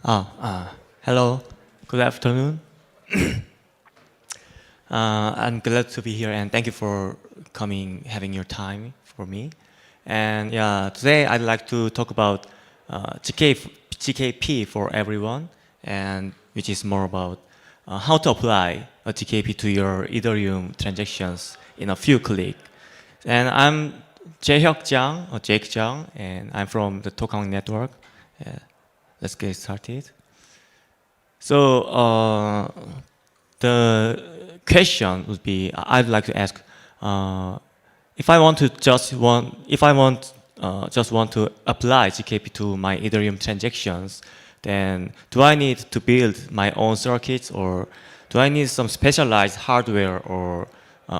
Hello, good afternoon. I'm glad to be here and thank you for coming, having your time for me. And yeah, today I'd like to talk about GKP for everyone, and which is more about how to apply a GKP to your Ethereum transactions in a few clicks. And I'm Jehyuk Jang, or Jake Jang, and I'm from the Tokamak network. Uh, let's get started. So the question would be, I'd like to ask, if I want to just want to apply GKP to my Ethereum transactions, then do I need to build my own circuits, or do I need some specialized hardware or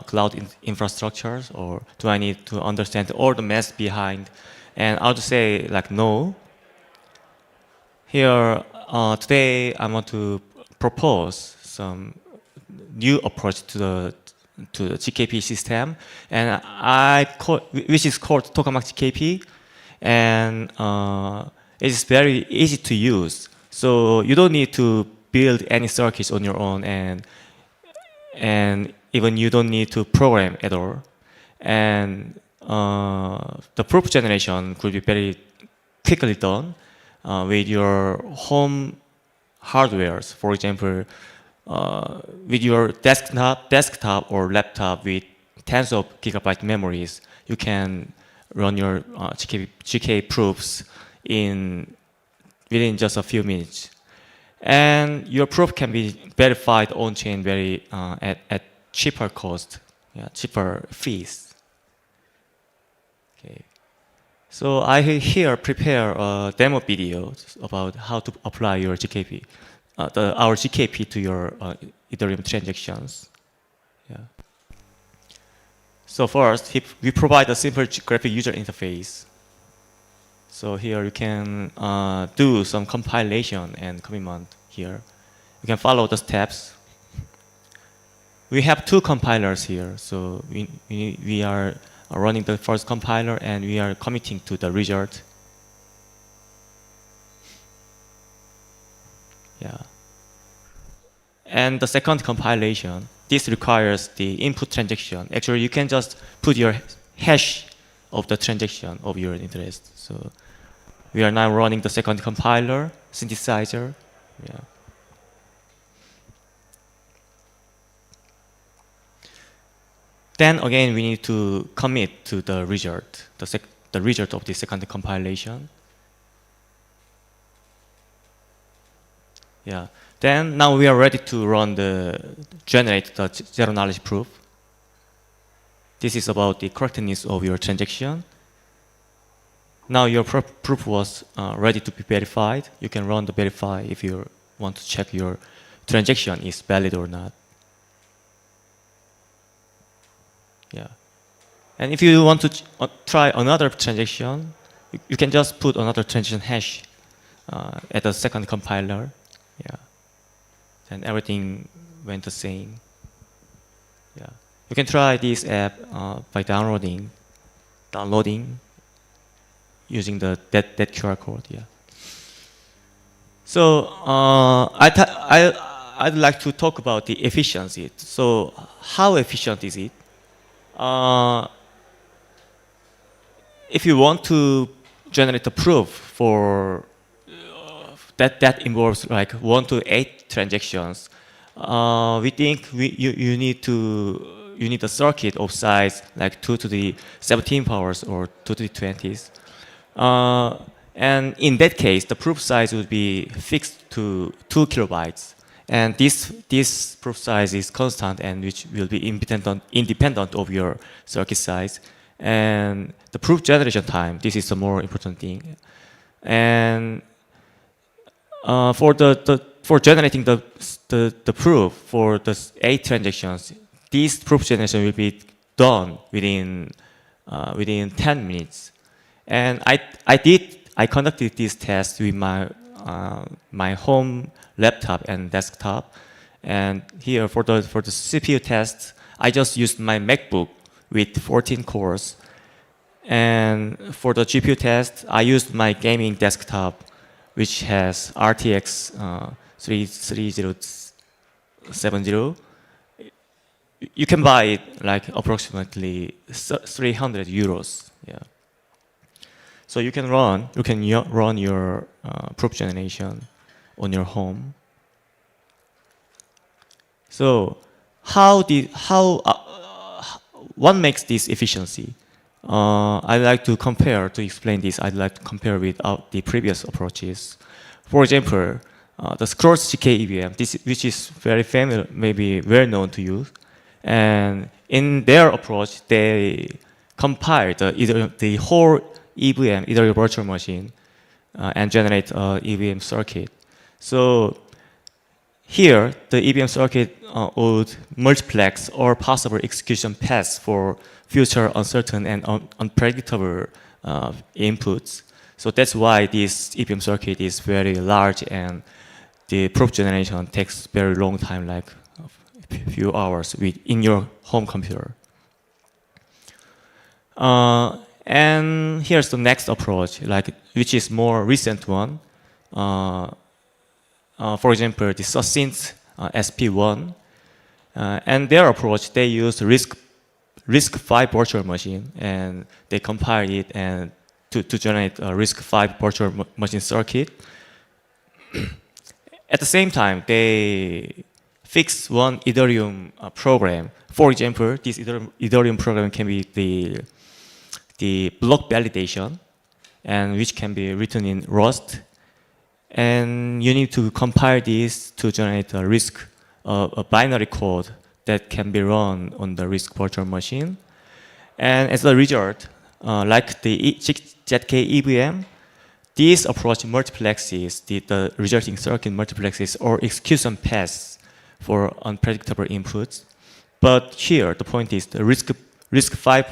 cloud infrastructures, or do I need to understand all the math behind? And I would say like no. Here today, I want to propose some new approach to the GKP system, and which is called Tokamak GKP, and it's very easy to use. So you don't need to build any circuits on your own, and even you don't need to program at all. And the proof generation could be very quickly done with your home hardwares. For example, with your desktop or laptop with tens of gigabyte memories, you can run your GK proofs within just a few minutes. And your proof can be verified on-chain at cheaper cost, cheaper fees. Okay. So I here prepare a demo video about how to apply your GKP, our GKP to your Ethereum transactions. Yeah. So first, we provide a simple graphic user interface. So here you can do some compilation and commitment here. You can follow the steps. We have two compilers here, so we are running the first compiler and we are committing to the result. Yeah. And the second compilation, this requires the input transaction. Actually, you can just put your hash of the transaction of your interest. So we are now running the second compiler, synthesizer. Yeah. Then again, we need to commit to the result, the result of the second compilation. Yeah. Then now we are ready to generate the zero knowledge proof. This is about the correctness of your transaction. Now your proof was ready to be verified. You can run the verify if you want to check your transaction is valid or not. Yeah. And if you want to try another transaction, you can just put another transaction hash at the second compiler. Yeah. And everything went the same. Yeah. You can try this app by downloading using that QR code. Yeah. So I'd like to talk about the efficiency. So how efficient is it? If you want to generate a proof for that involves like 1 to 8 transactions, we think you need a circuit of size like 2 to the 17 powers or 2 to the 20s. And in that case, the proof size would be fixed to 2 kilobytes. And this proof size is constant and which will be independent of your circuit size. And the proof generation time, this is the more important thing. And for generating the proof for the 8 transactions, this proof generation will be done within 10 minutes. And I conducted this test with my home laptop and desktop. And here for the CPU test, I just used my MacBook with 14 cores. And for the GPU test, I used my gaming desktop which has RTX 3070. You can buy it like approximately 300 euros. Yeah. So you can run your proof generation on your home. So what makes this efficiency? I'd like to compare, to explain this, I'd like to compare with the previous approaches. For example, the Scrolls GK EVM, which is very familiar, maybe well known to you. And in their approach, they compile the whole EVM, either your virtual machine, and generate an EVM circuit. So here, the EVM circuit would multiplex all possible execution paths for future uncertain and unpredictable inputs. So that's why this EVM circuit is very large and the proof generation takes very long time, like a few hours in your home computer. And here's the next approach, which is more recent one. For example, the Succinct SP1, and their approach, they use RISC-V virtual machine, and they compile it and to generate a RISC-V virtual machine circuit. At the same time, they fix one Ethereum program. For example, this Ethereum program can be the block validation, and which can be written in Rust. And you need to compile this to generate a RISC, a binary code that can be run on the RISC virtual machine. And as a result, like the ZK EVM, this approach multiplexes the resulting circuit multiplexes or execution paths for unpredictable inputs. But here, the point is the RISC-V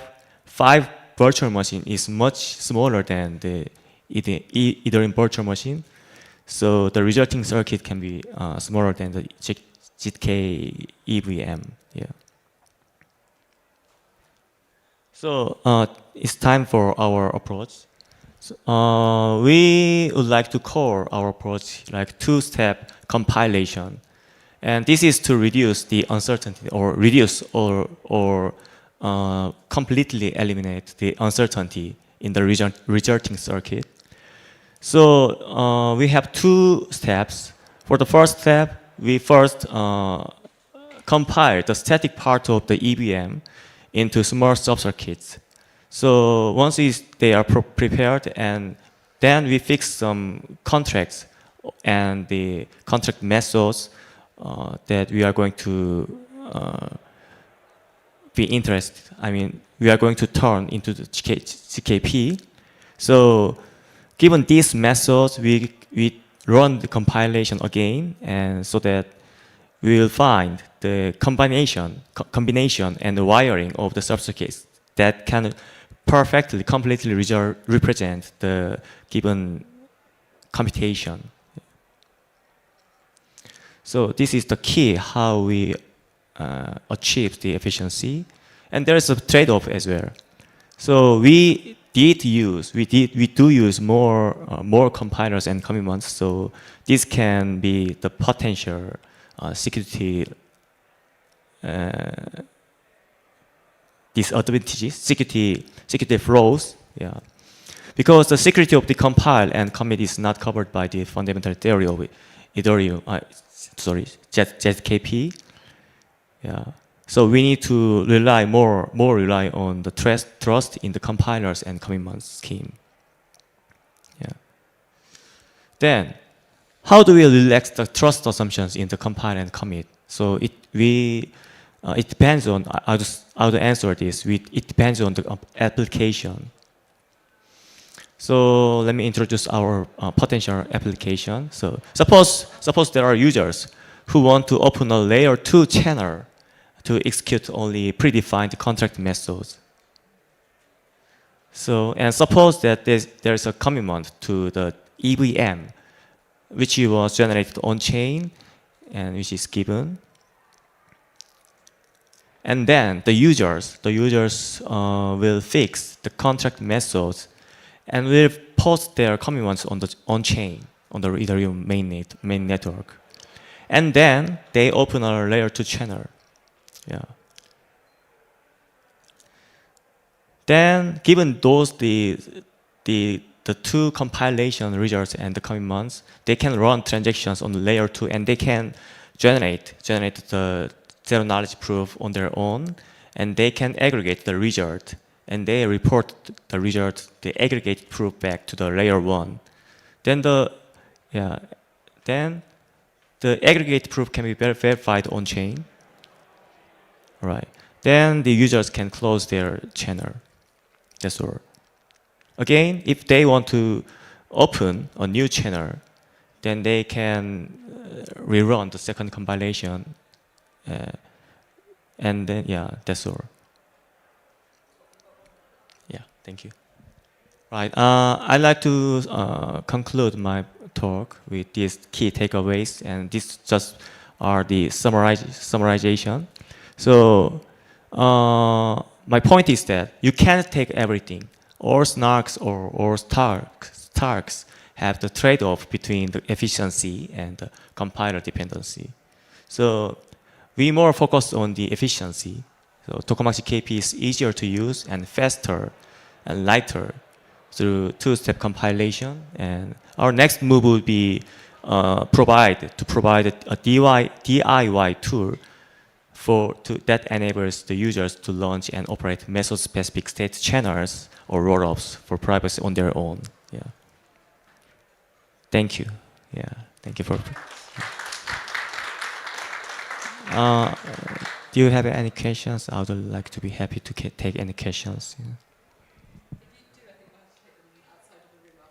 virtual machine is much smaller than the Ethereum virtual machine. So the resulting circuit can be smaller than the ZK EVM. Yeah. So it's time for our approach. So, we would like to call our approach like two-step compilation, and this is to reduce the uncertainty, or reduce or completely eliminate the uncertainty in the resulting circuit. So we have two steps. For the first step, we first compile the static part of the EVM into small subcircuits. So once they are prepared, and then we fix some contracts and the contract methods that we are going to be interested. I mean, we are going to turn into the ZKP. So given these methods, we run the compilation again, and so that we will find the combination and the wiring of the subcircuits that can perfectly, completely represent the given computation. So this is the key how we achieve the efficiency, and there is a trade-off as well. So we do use more compilers and commitments. So this can be the potential security disadvantages, security flaws. Yeah, because the security of the compile and commit is not covered by the fundamental theory of Ethereum. ZKP. Yeah. So we need to rely more on the trust in the compilers and commitment scheme. Yeah. Then, how do we relax the trust assumptions in the compile and commit? So it depends on how to answer this. It depends on the application. So let me introduce our potential application. So suppose there are users who want to open a layer 2 channel to execute only predefined contract methods. So, and suppose that there's a commitment to the EVM, which was generated on chain and which is given. And then the users will fix the contract methods and will post their commitments on chain. on the Ethereum main network. And then they open a layer 2 channel. Yeah. Then, given those the two compilation results and the coming months, they can run transactions on the layer 2 and they can generate the zero knowledge proof on their own, and they can aggregate the result and they report the result, the aggregate proof back to the layer 1. Then the aggregate proof can be verified on chain. Right. Then the users can close their channel. That's all. Again, if they want to open a new channel, then they can rerun the second compilation. And then, that's all. Yeah, thank you. Right. I'd like to conclude my talk with these key takeaways, and these just are the summarization. So, my point is that you can't take everything. All snarks or Starks have the trade-off between the efficiency and the compiler dependency. So we more focus on the efficiency. So Tokamak ZKP is easier to use and faster and lighter through two-step compilation. And our next move would be provide a DIY tool that enables the users to launch and operate method-specific state channels or rollups for privacy on their own. Yeah. Thank you. Yeah. Thank you for. Do you have any questions? I would like to be happy to take any questions.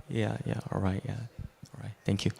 Yeah. Yeah. All right. Yeah. All right. Thank you.